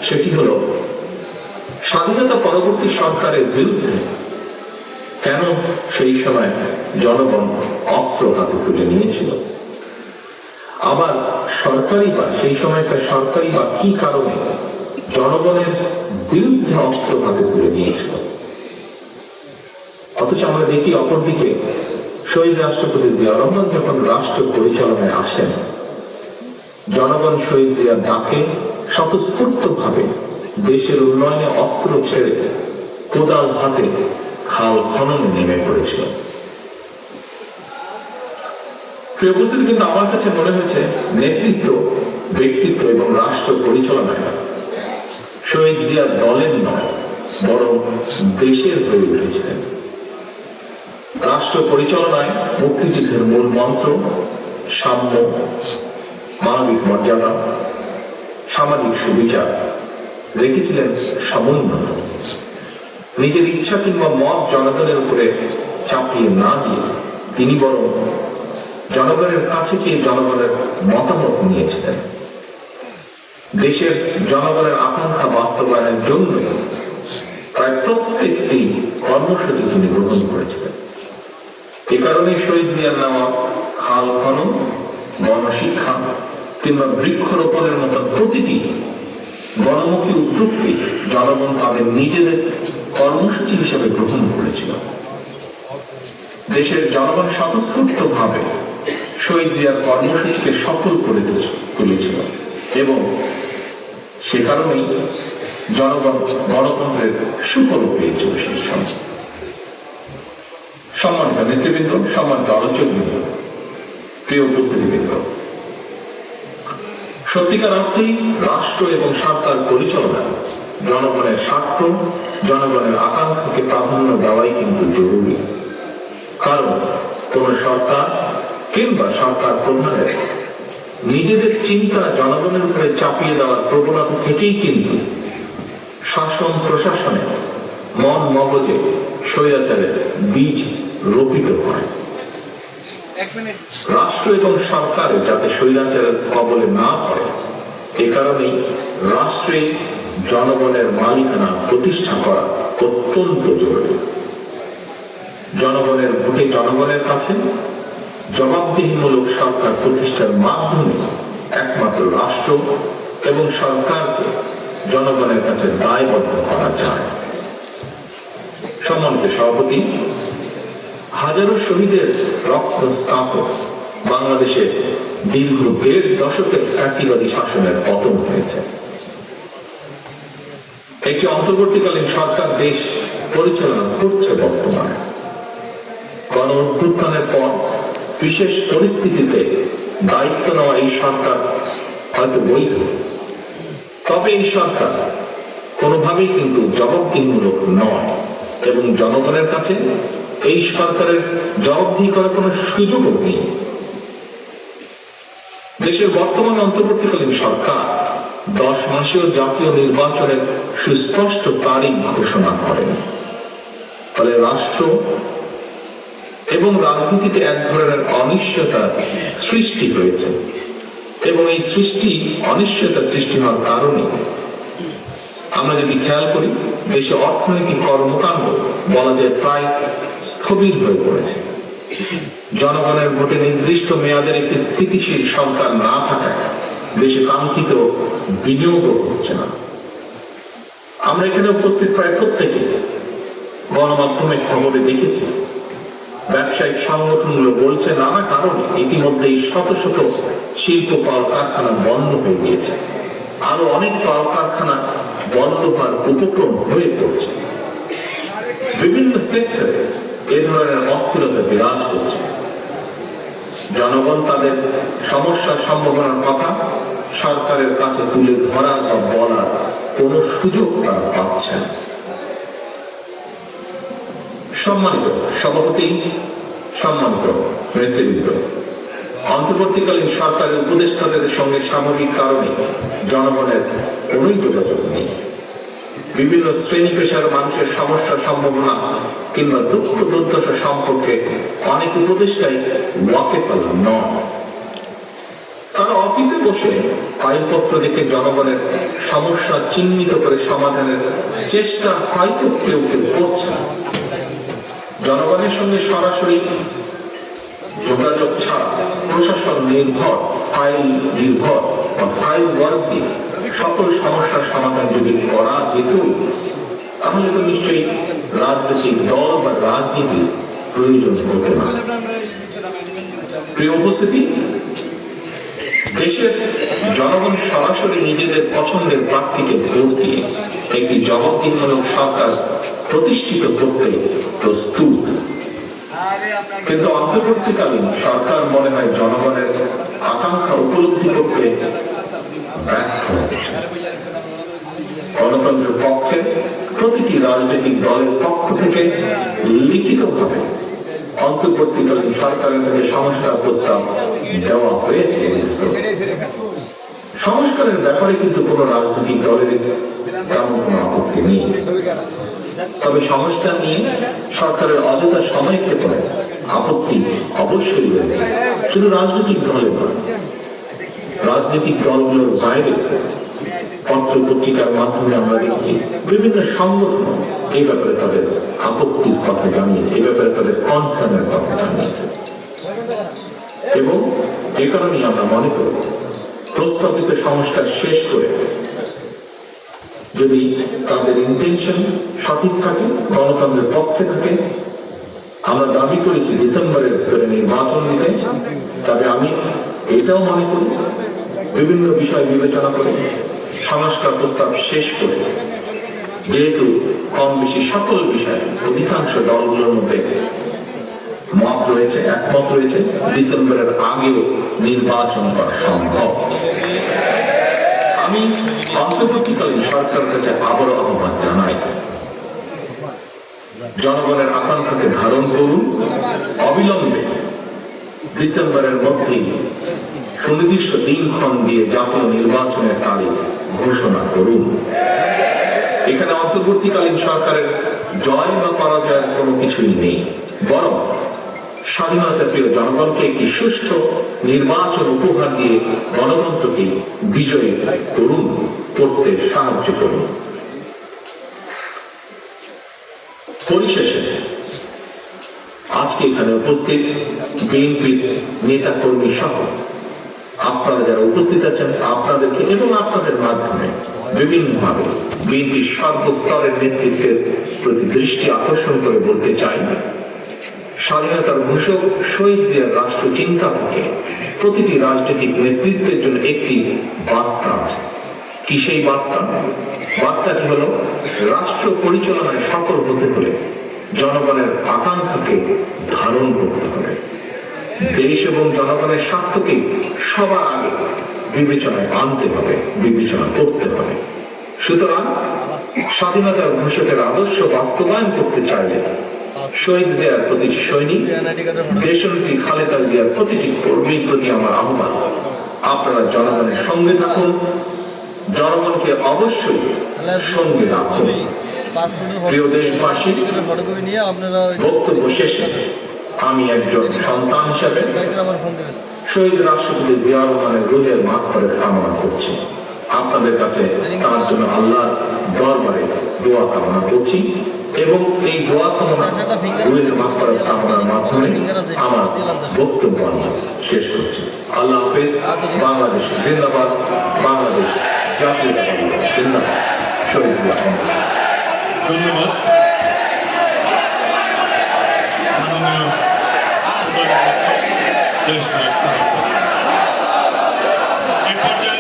সেটি হল স্বাধীনতা পরবর্তী সরকারের বিরুদ্ধে কেন সেই সময় জনগণ অস্ত্র হাতে তুলে নিয়েছিল, আবার সেই সময়কার সরকারি বা কি কারণে জনগণের বিরুদ্ধে অস্ত্র হাতে তুলে নিয়েছিল। অথচ আমরা দেখি অপরদিকে শহীদ রাষ্ট্রপতি জিয়াউর রহমান যখন রাষ্ট্র পরিচালনায় আসেন, জনগণ শহীদ জিয়ার ডাকে স্বতঃস্ফূর্তভাবে দেশের উন্নয়নে অস্ত্র ছেড়ে কোদাল হাতে খাল খননে নেমে পড়েছিল। প্রিয় উপস্থিতি, কিন্তু আমার কাছে মনে হয়েছে নেতৃত্ব, ব্যক্তিত্ব এবং রাষ্ট্র পরিচালনায় শহীদ জিয়া দলের নয় বরং দেশের হয়ে উঠেছিলেন। রাষ্ট্র পরিচালনায় মুক্তিযুদ্ধের মূল মন্ত্র সাম্য, মানবিক মর্যাদা, সামাজিক সুবিচার রেখেছিলেন সমুন্নত। নিজের ইচ্ছা কিংবা মত জনগণের উপরে চাপিয়ে না দিয়ে তিনি বরং জনগণের কাছে গিয়ে জনগণের মতামত নিয়েছিলেন। দেশের জনগণের আকাঙ্ক্ষা বাস্তবায়নের জন্য প্রায় প্রত্যেকটি কর্মসূচি তিনি গ্রহণ করেছিলেন। এ কারণে শহীদ জিয়ার নেওয়া খাল খনন, গণশিক্ষা কিংবা বৃক্ষরোপণের মতো প্রতিটি গণমুখী উদ্যোগকে জনগণ তাদের নিজেদের কর্মসূচি হিসেবে গ্রহণ করেছিল। দেশের জনগণ স্বতঃস্ফূর্তভাবে শহীদ জিয়ার কর্মসূচিকে সফল করে তুলেছিল এবং সে কারণেই জনগণ গণতন্ত্রের সুফল পেয়েছিল সেই সময়। সম্মানিত নেতৃবৃন্দ, সম্মানিত আলোচকবৃন্দ, প্রিয় উপস্থিতিবৃন্দ, সত্যিকার অর্থেই রাষ্ট্র এবং সরকার পরিচালনায় জনগণের স্বার্থ, জনগণের আকাঙ্ক্ষাকে প্রাধান্য দেওয়াই কিন্তু জরুরি। কারণ কোন সরকার কিংবা সরকার প্রধানের নিজেদের চিন্তা জনগণের উপরে চাপিয়ে দেওয়ার প্রবণতা থেকেই কিন্তু শাসন প্রশাসনে মন মগজে স্বৈরাচারের বীজ রোপিত হয়। রাষ্ট্র এবং সরকারে যাতে স্বৈরাচারের কবলে না পড়ে, এ কারণেই রাষ্ট্রে জনগণের মালিকানা প্রতিষ্ঠা করা অত্যন্ত জরুরি। জনগণের ভোটে জনগণের কাছে জবাবদিহিমূলক সরকার প্রতিষ্ঠার মাধ্যমে একমাত্র রাষ্ট্র এবং সরকারকে জনগণের কাছে দায়বদ্ধ করা যায়। সম্মানিত সভাপতি, হাজারো শহীদের রক্তস্নাত বাংলাদেশে দীর্ঘ ১.৫ দশকের ফ্যাসিবাদী শাসনের পতন হয়েছে। একটি অন্তর্বর্তীকালীন সরকার দেশ পরিচালনা করছে। বর্তমানে গণ অভ্যুত্থানের পর বিশেষ পরিস্থিতিতে দায়িত্ব নেওয়া এই সরকার হয়তো বৈধ, তবে এই সরকার কোনোভাবেই কিন্তু জবাবদিহিমূলক নয় এবং জনগণের কাছে এই সরকারের জবাবদিহি করার কোনো সুযোগও নেই। দেশের বর্তমান অন্তর্বর্তীকালীন সরকার 10 মাসেও জাতীয় নির্বাচনের সুস্পষ্ট তারিখ ঘোষণা করেন। ফলে রাষ্ট্র এবং রাজনীতিতে এক ধরনের অনিশ্চয়তা সৃষ্টি হয়েছে এবং এই অনিশ্চয়তা সৃষ্টি হওয়ার কারণে আমরা যদি খেয়াল করি, দেশে অর্থনৈতিক কর্মকাণ্ড বলা যায় প্রায় স্থবির হয়ে পড়েছে। জনগণের ভোটে নির্দিষ্ট মেয়াদের একটি স্থিতিশীল সরকার না থাকায় দেশে কাঙ্ক্ষিত বিনিয়োগ হচ্ছে না। আমরা এখানে উপস্থিত প্রায় প্রত্যেকে গণমাধ্যমে খবরে দেখেছি, ব্যবসায়িক সংগঠনগুলো বলছে নানা কারণে ইতিমধ্যেই শত শত শিল্প কলকারখানা বন্ধ হয়ে গিয়েছে, আরো অনেক কলকারখানা বন্ধ হওয়ার উপক্রম হয়ে পড়ছে। বিভিন্ন সেক্টরে এ ধরনের অস্থিরতা বিরাজ করছে। জনগণ তাদের সমস্যার সম্ভাবনার কথা সরকারের কাছে তুলে ধরার বা বলার কোনো সুযোগ তারা পাচ্ছে না। সম্মানিত সভাপতি, সম্মানিত নেতৃবৃন্দ, অন্তর্বর্তীকালীন সরকারের উপদেষ্টাদের সঙ্গে স্বাভাবিক কারণে জনগণের কোন যোগাযোগ নেই। বিভিন্ন শ্রেণী পেশার মানুষের সমস্যা, সম্ভাবনা কিংবা দুঃখ দুর্দশা সম্পর্কে অনেক উপদেষ্টাই ওয়াকিফাল নন। তারা অফিসে বসে ফাইলপত্র দেখে জনগণের সমস্যা চিহ্নিত করে সমাধানের চেষ্টা হয়তো কেউ কেউ করছে। জনগণের সঙ্গে সরাসরি যোগাযোগ ছাড়া প্রশাসন নির্ভর, ফাইল নির্ভর বা ফাইল ওয়ার্ক দিয়ে সকল সমস্যার সমাধান যদি করা যেত, তাহলে তো নিশ্চয়ই রাজনৈতিক দল বা রাজনীতির প্রয়োজন হতো না। প্রিয় উপস্থিতি, দেশের জনগণ সরাসরি নিজেদের পছন্দের প্রার্থীকে ভোট দিয়ে একটি জবাবদিহিমূলক সরকার প্রতিষ্ঠিত করতে প্রস্তুত, কিন্তু অন্তর্বর্তীকালীন সরকার মনে হয় জনগণের আকাঙ্ক্ষা উপলব্ধি করতে ব্যর্থ হচ্ছে। গণতন্ত্রের পক্ষে প্রতিটি রাজনৈতিক দলের পক্ষ থেকে লিখিতভাবে অন্তর্বর্তীকালীন সরকারের কাছে সংস্কার প্রস্তাব দেওয়া হয়েছে। সংস্কারের ব্যাপারে কিন্তু কোন রাজনৈতিক দলের তেমন কোনো আপত্তি নেই, তবে সংস্কার নিয়ে সরকারের অযথা সময় ক্ষেপণে আপত্তি অবশ্যই রয়েছে। শুধু রাজনৈতিক দলে নয়, রাজনৈতিক দলগুলোর বাইরে পত্র পত্রিকার মাধ্যমে আমরা দেখছি বিভিন্ন সংগঠন এই ব্যাপারে তাদের আপত্তির কথা জানিয়েছে, এই ব্যাপারে তাদের কনসার্নের কথা জানিয়েছে। এবং এ কারণেই আমরা মনে করি প্রস্তাবিত সংস্কার শেষ করে যদি তাদের ইন্টেনশন সঠিক থাকে, গণতন্ত্রের পক্ষে থাকে, আমরা দাবি করেছি ডিসেম্বরের ভিতরে নির্বাচন নিতে, তবে আমি এটাও মনে করি বিভিন্ন বিষয় বিবেচনা করে সংস্কার প্রস্তাব শেষ করে, যেহেতু কম বেশি সকল বিষয়ে অধিকাংশ দলগুলোর মধ্যে মত রয়েছে, একমত রয়েছে, ডিসেম্বরের আগেও নির্বাচন করা সম্ভব। আমি অন্তর্বর্তীকালীন সরকারের কাছে আবারও আহ্বান জানাই, জনগণের আকাঙ্ক্ষাকে ধারণ করুন, অবিলম্বে ডিসেম্বরের মধ্যে সুনির্দিষ্ট দিনক্ষণ দিয়ে জাতীয় নির্বাচনের তারিখ ঘোষণা করুন। এখানে অন্তর্বর্তীকালীন সরকারের জয় বা পরাজয়ের কোনো কিছুই নেই, বরং স্বাধীনতা প্রিয় জনগণকে একটি সুষ্ঠু নির্বাচন উপহার দিয়ে গণতন্ত্রকে বিজয়ী করুন, করতে সাহায্য করুন। পরিশেষে আজকে এখানে উপস্থিত বিএনপির নেতা কর্মী সহ আপনারা যারা উপস্থিত আছেন, আপনাদেরকে এবং আপনাদের মাধ্যমে বিভিন্নভাবে বিএনপির সর্বস্তরের নেতৃত্বের প্রতি দৃষ্টি আকর্ষণ করে বলতে চাই, স্বাধীনতার ঘোষক শহীদ জিয়ার রাষ্ট্র চিন্তা থেকে প্রতিটি রাজনৈতিক নেতৃত্বের জন্য একটি বার্তা আছে। কি সেই বার্তা? বার্তাটি হলো, রাষ্ট্র পরিচালনায় সফল হতে হলে জনগণের আকাঙ্ক্ষাকে ধারণ করতে হবে, দেশ এবং জনগণের স্বার্থকে সবার আগে বিবেচনায় আনতে হবে, বিবেচনা করতে হবে। সুতরাং স্বাধীনতার ঘোষকের আদর্শ বাস্তবায়ন করতে চাইলে শহীদ জিয়ার প্রতিটি সৈনিক, দেশনেত্রী খালেদা জিয়ার প্রতিটি কর্মীর প্রতি আমার আহ্বান, আপনারা জনগণের সঙ্গে থাকুন, জনগণকে অবশ্যই সঙ্গে রাখুন। প্রিয় দেশবাসী, বক্তব্য শেষে আমি একজন সন্তান হিসাবে শহীদ রাষ্ট্রপতি জিয়াউর রহমানের রুহের মাগফিরাত কামনা করছি। আপনাদের কাছে তার জন্য আল্লাহর দরবারে দোয়া কামনা করছি এবং এই দোয়া কামনা, রুহের মাগফিরাত কামনার মাধ্যমে আমার বক্তব্য আমি শেষ করছি। আল্লাহ হাফেজ। বাংলাদেশ জিন্দাবাদ, বাংলাদেশ জাতীয়তাবাদী দল জিন্দাবাদ। শহীদ জিয়া। ধন্যবাদ। এই পর্যায়ে